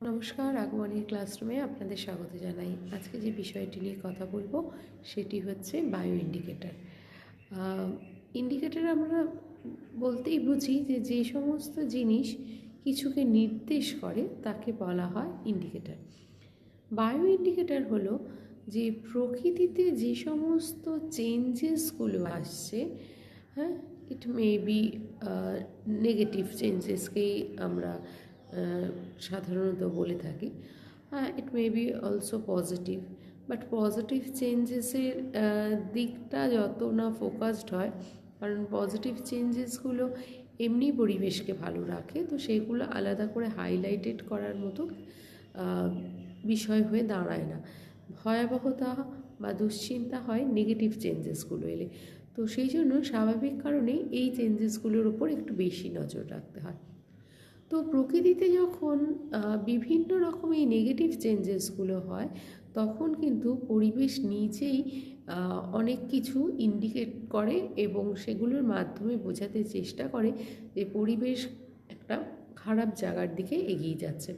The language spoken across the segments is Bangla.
নমস্কার, আগমনের ক্লাসরুমে আপনাদের স্বাগত জানাই। আজকে যে বিষয়টি নিয়ে কথা বলবো সেটি হচ্ছে বায়ো ইন্ডিকেটর। ইন্ডিকেটর আমরা বলতেই বুঝি যে সমস্ত জিনিস কিছুকে নির্দেশ করে তাকে বলা হয় ইন্ডিকেটর। বায়ো ইন্ডিকেটর হলো যে প্রকৃতিতে যে সমস্ত চেঞ্জেসগুলো আসছে, হ্যাঁ, ইট মে বি নেগেটিভ চেঞ্জেসকেই আমরা সাধারণত বলে থাকি। It may be also positive, but positive চেঞ্জেসের দিকটা যত না ফোকাসড হয়, কারণ পজিটিভ চেঞ্জেসগুলো এমনি পরিবেশকে ভালো রাখে, তো সেইগুলো আলাদা করে হাইলাইটেড করার মতো বিষয় হয়ে দাঁড়ায় না। ভয়াবহতা বা দুশ্চিন্তা হয় নেগেটিভ চেঞ্জেসগুলো এলে, তো সেই জন্য স্বাভাবিক কারণেই এই চেঞ্জেসগুলোর ওপর একটু বেশি নজর রাখতে হয়। তো প্রকৃতিতে যখন বিভিন্ন রকম এই নেগেটিভ চেঞ্জেসগুলো হয়, তখন কিন্তু পরিবেশ নিজেই অনেক কিছু ইন্ডিকেট করে এবং সেগুলোর মাধ্যমে বোঝাতে চেষ্টা করে যে পরিবেশ একটা খারাপ জায়গার দিকে এগিয়ে যাচ্ছে।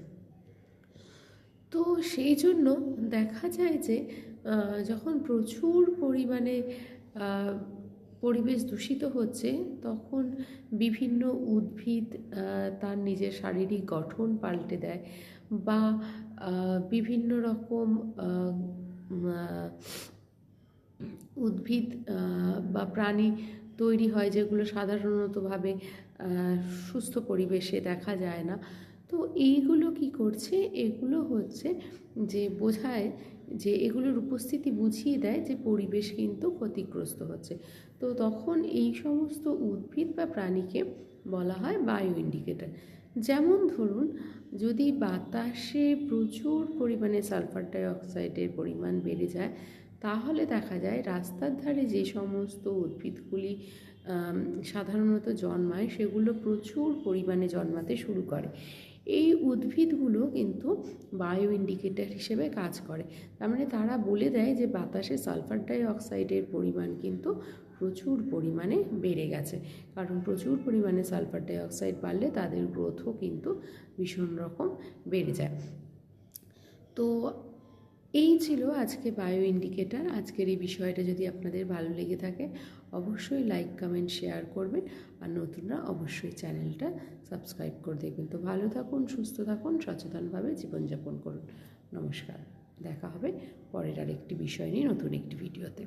তো সেই জন্য দেখা যায় যে যখন প্রচুর পরিমাণে পরিবেশ দূষিত হচ্ছে, তখন বিভিন্ন উদ্ভিদ তার নিজের শারীরিক গঠন পাল্টে দেয়, বা বিভিন্ন রকম উদ্ভিদ বা প্রাণী তৈরি হয় যেগুলো সাধারণতভাবে সুস্থ পরিবেশে দেখা যায় না। তো এইগুলো কি করছে, এগুলো হচ্ছে যে বোঝায় যে এগুলোর উপস্থিতি বুঝিয়ে দেয় যে পরিবেশ কিন্তু ক্ষতিগ্রস্ত হচ্ছে। তো তখন এই সমস্ত উদ্ভিদ বা প্রাণীকে বলা হয় বায়ো ইন্ডিকেটর। যেমন ধরুন, যদি বাতাসে প্রচুর পরিমাণে সালফার ডাইঅক্সাইডের পরিমাণ বেড়ে যায়, তাহলে দেখা যায় রাস্তার ধারে যে সমস্ত উদ্ভিদগুলি সাধারণত জন্মায়, সেগুলো প্রচুর পরিমাণে জন্মাতে শুরু করে। এই উদ্ভিদগুলো কিন্তু বায়ো ইন্ডিকেটর হিসেবে কাজ করে। তার মানে তারা বলে দেয় যে বাতাসে সালফার ডাইঅক্সাইডের পরিমাণ কিন্তু প্রচুর পরিমাণে বেড়ে গেছে, কারণ প্রচুর পরিমাণে সালফার ডাইঅক্সাইড বাড়লে তাদের গ্রোথও কিন্তু ভীষণ রকম বেড়ে যায়। তো এই ছিল আজকে বায়ো ইন্ডিকেটর। আজকের এই বিষয়টা যদি আপনাদের ভালো লেগে থাকে, অবশ্যই লাইক, কমেন্ট, শেয়ার করবেন, আর নতুনরা অবশ্যই চ্যানেলটা সাবস্ক্রাইব করে দেখবেন। তো ভালো থাকুন, সুস্থ থাকুন, সচেতনভাবে জীবনযাপন করুন। নমস্কার, দেখা হবে পরের আরেকটি বিষয় নিয়ে নতুন একটি ভিডিওতে।